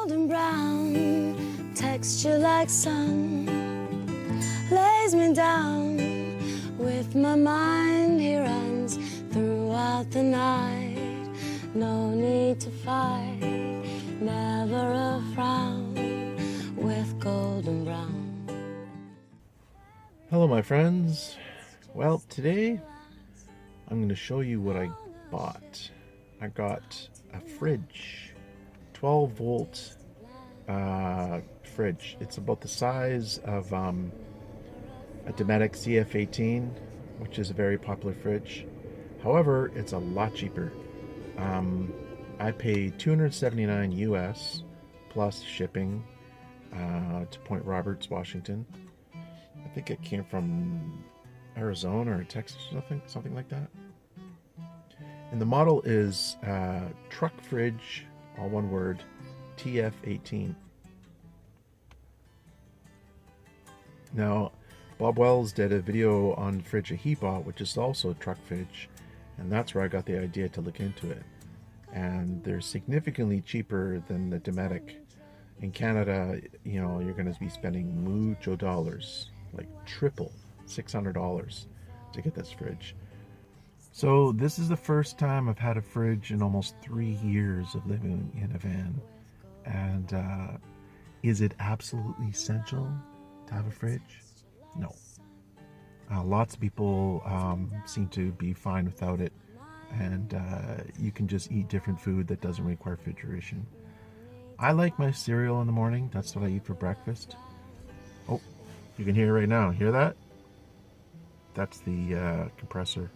golden brown, texture like sun, lays me down. With my mind he runs throughout the night. No need to fight, never a frown, with golden brown. Hello my friends. Well, today I'm going to show you what I bought. I got a fridge, 12 volt fridge. It's about the size of a Dometic TF15, which is a very popular fridge. However, it's a lot cheaper. I paid $279 US plus shipping to Point Roberts, Washington. I think it came from Arizona or Texas or something like that. And the model is TruckFridge, all one word, TF15. Now, Bob Wells did a video on the fridge that he bought, which is also TruckFridge, and that's where I got the idea to look into it. And they're significantly cheaper than the Dometic. In Canada, you know, you're going to be spending mucho dollars, like triple, $600 to get this fridge. So this is the first time I've had a fridge in almost 3 years of living in a van. And is it absolutely essential to have a fridge? No. Lots of people seem to be fine without it. And you can just eat different food that doesn't require refrigeration. I like my cereal in the morning. That's what I eat for breakfast. Oh, you can hear it right now. Hear that? That's the compressor.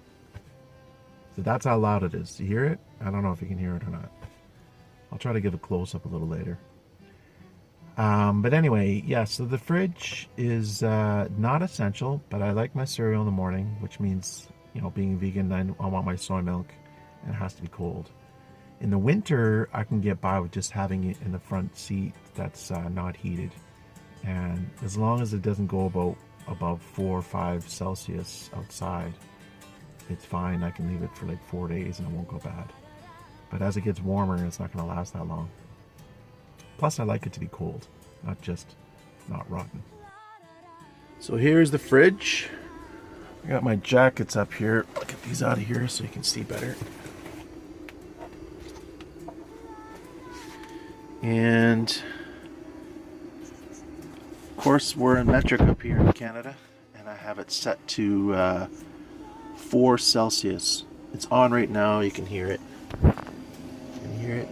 So that's how loud it is. Do you hear it? I don't know if you can hear it or not. I'll try to give a close-up a little later. But anyway, yeah, so the fridge is not essential, but I like my cereal in the morning, which means, you know, being vegan, I want my soy milk, and it has to be cold. In the winter, I can get by with just having it in the front seat that's not heated. And as long as it doesn't go above 4 or 5 Celsius outside, it's fine. I can leave it for like 4 days and it won't go bad. But as it gets warmer, it's not going to last that long. Plus, I like it to be cold, not rotten. So here's the fridge. I got my jackets up here. I'll get these out of here so you can see better. And of course, we're in metric up here in Canada, and I have it set to 4 Celsius. It's on right now. You can hear it. Can you hear it?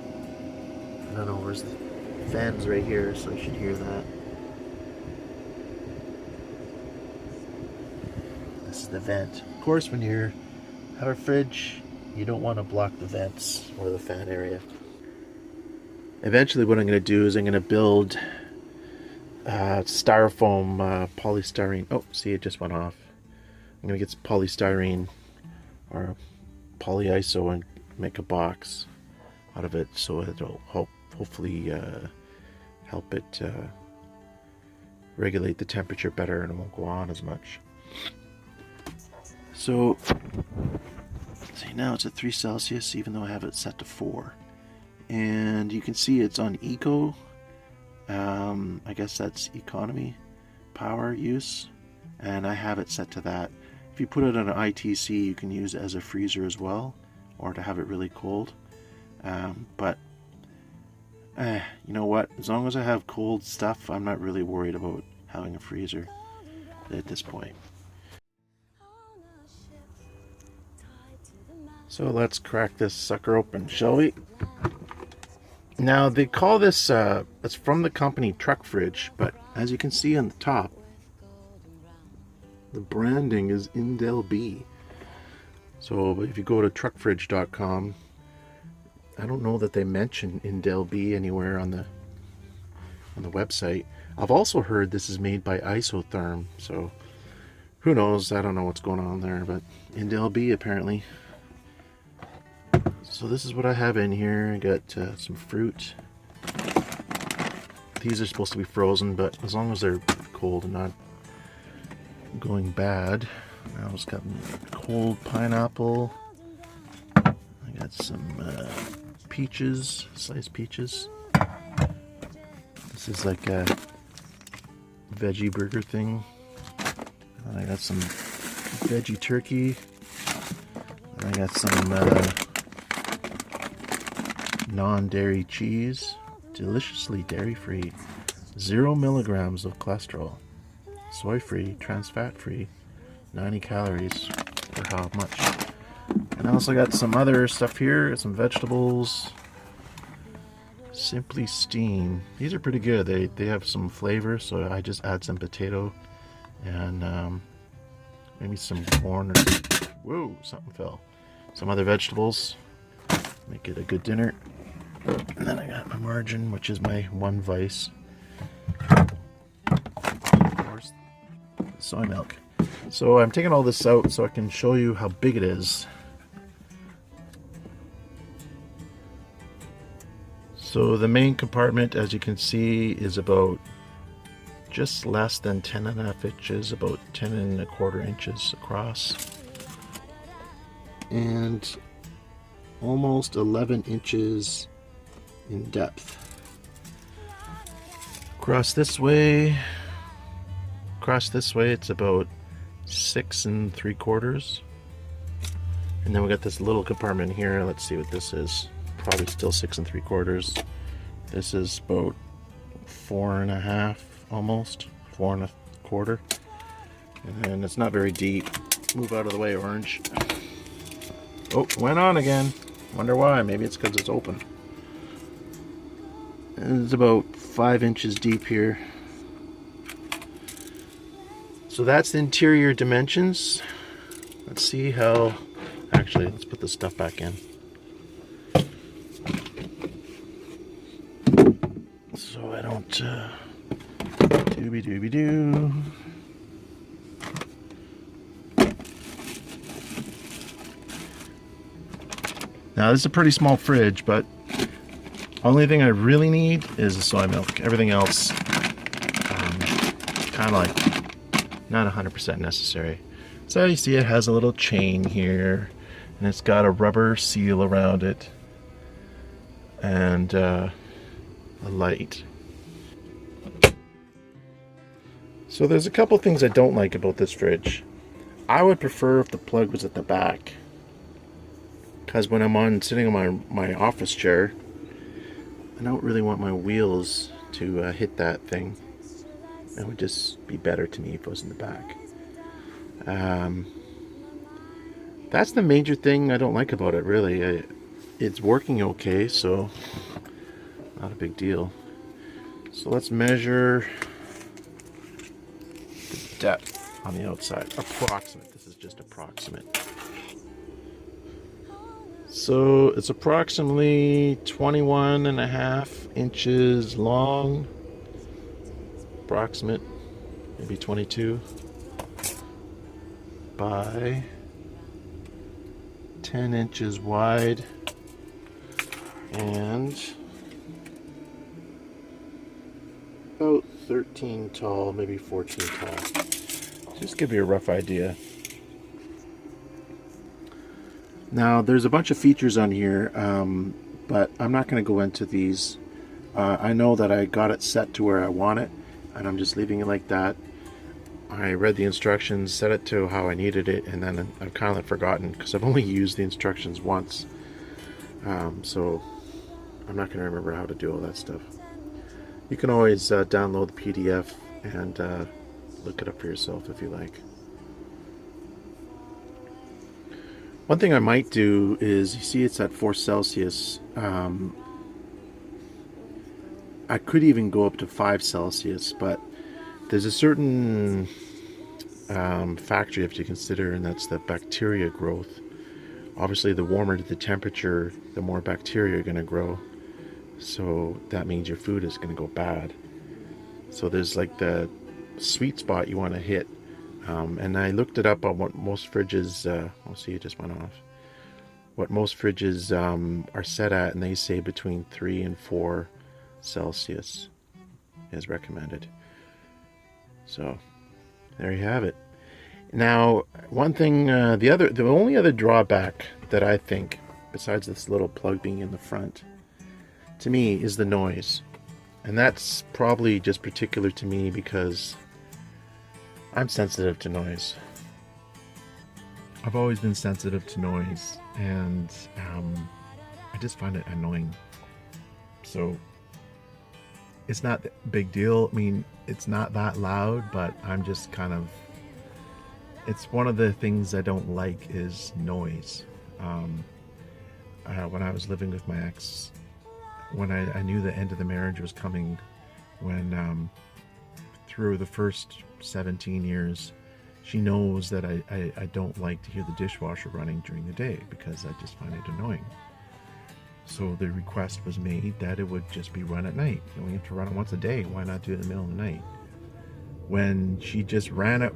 I don't know. Where's the fan's right here, so you should hear that. This is the vent. Of course, when you have a fridge, you don't want to block the vents or the fan area. Eventually, what I'm going to do is I'm going to build styrofoam, polystyrene. Oh, see, it just went off. I'm going to get some polystyrene or polyiso and make a box out of it, so it'll hopefully help it regulate the temperature better and it won't go on as much. So, see, now it's at 3 Celsius, even though I have it set to 4. And you can see it's on eco. I guess that's economy power use, and I have it set to that. If you put it on an ITC, you can use it as a freezer as well, or to have it really cold. But you know what? As long as I have cold stuff, I'm not really worried about having a freezer at this point. So let's crack this sucker open, shall we? Now they call this, it's from the company TruckFridge, but as you can see on the top, the branding is Indelb. So if you go to truckfridge.com, I don't know that they mention Indelb anywhere on the website. I've also heard this is made by Isotherm, so who knows? I don't know what's going on there, but Indelb apparently. So this is what I have in here. I got some fruit. These are supposed to be frozen, but as long as they're cold and not going bad. Now it's got cold pineapple. I got some peaches, sliced peaches. This is like a veggie burger thing. And I got some veggie turkey. And I got some non-dairy cheese. Deliciously dairy-free. 0 milligrams of cholesterol. Soy-free, trans-fat-free. 90 calories for how much. And I also got some other stuff here. Some vegetables. Simply Steam. These are pretty good. They have some flavor, so I just add some potato and maybe some corn or whoa, something fell. Some other vegetables. Make it a good dinner. And then I got my margarine, which is my one vice. Of course, soy milk. So I'm taking all this out so I can show you how big it is. So the main compartment, as you can see, is about just less than 10.5 inches, about 10.25 inches across, and almost 11 inches in depth. Across this way, it's about 6 3/4. And then we got this little compartment here. Let's see what this is. Probably still 6 3/4. This is about 4.5, almost 4 1/4. And then it's not very deep. Move out of the way, orange. Oh, went on again. Wonder why? Maybe it's because it's open. And it's about 5 inches deep here. So that's the interior dimensions. Let's see how. Actually, let's put the stuff back in. So I don't dooby-dooby-doo. Now this is a pretty small fridge, but only thing I really need is the soy milk. Everything else, kind of like not 100% necessary. So you see it has a little chain here, and it's got a rubber seal around it, and a light. So there's a couple things I don't like about this fridge. I would prefer if the plug was at the back, because when I'm sitting on my office chair, I don't really want my wheels to hit that thing. It would just be better to me if it was in the back. That's the major thing I don't like about it, really. It's working okay, so not a big deal. So let's measure the depth on the outside. Approximate. This is just approximate. So it's approximately 21.5 inches long. Approximate, maybe 22 by 10 inches wide and about 13 tall, maybe 14 tall. Just give you a rough idea. Now there's a bunch of features on here, but I'm not going to go into these. I know that I got it set to where I want it, and I'm just leaving it like that. I read the instructions, set it to how I needed it, and then I've kind of forgotten because I've only used the instructions once. So I'm not going to remember how to do all that stuff. You can always download the PDF and look it up for yourself if you like. One thing I might do is, you see it's at 4 Celsius. I could even go up to 5 Celsius, but there's a certain factor you have to consider, and that's the bacteria growth. Obviously, the warmer the temperature, the more bacteria are going to grow. So that means your food is going to go bad. So there's like the sweet spot you want to hit. And I looked it up on what most fridges, I'll see, it just went off. What most fridges are set at, and they say between 3 and 4 Celsius is recommended. So there you have it. Now, one thing, the only other drawback that I think, besides this little plug being in the front, to me, is the noise. And that's probably just particular to me because I'm sensitive to noise. I've always been sensitive to noise, and I just find it annoying. So it's not a big deal. I mean, it's not that loud, but I'm just kind of, it's one of the things I don't like is noise. When I was living with my ex, when I knew the end of the marriage was coming, when through the first 17 years, she knows that I don't like to hear the dishwasher running during the day because I just find it annoying. So the request was made that it would just be run at night. You only have to run it once a day. Why not do it in the middle of the night? When she just ran it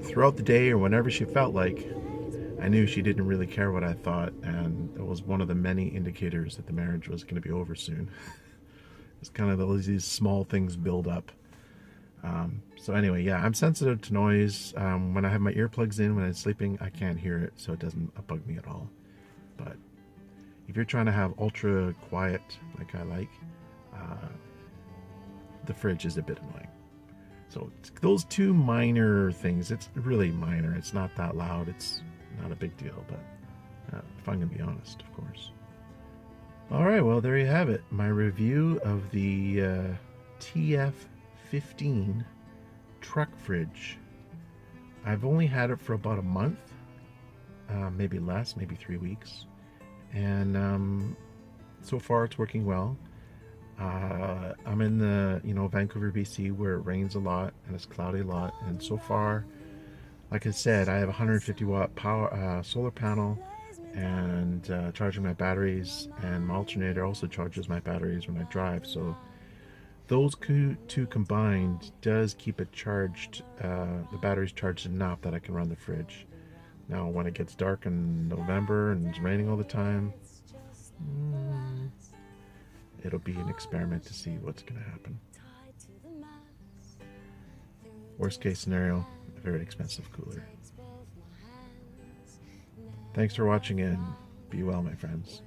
throughout the day or whenever she felt like, I knew she didn't really care what I thought, and it was one of the many indicators that the marriage was going to be over soon. It's kind of these small things build up. So anyway, yeah, I'm sensitive to noise. When I have my earplugs in, when I'm sleeping, I can't hear it, so it doesn't bug me at all. But if you're trying to have ultra quiet, like I like, the fridge is a bit annoying. So those two minor things, it's really minor. It's not that loud. It's not a big deal, but if I'm going to be honest, of course. All right, well, there you have it. My review of the TF15 TruckFridge. I've only had it for about a month, maybe less, maybe 3 weeks. And so far it's working well. I'm in the, Vancouver, BC, where it rains a lot and it's cloudy a lot. And so far, like I said, I have a 150 watt power solar panel and charging my batteries, and my alternator also charges my batteries when I drive. So those two combined does keep it charged, the batteries charged enough that I can run the fridge. Now when it gets dark in November and it's raining all the time, it'll be an experiment to see what's going to happen. Worst case scenario, a very expensive cooler. Thanks for watching, and be well, my friends.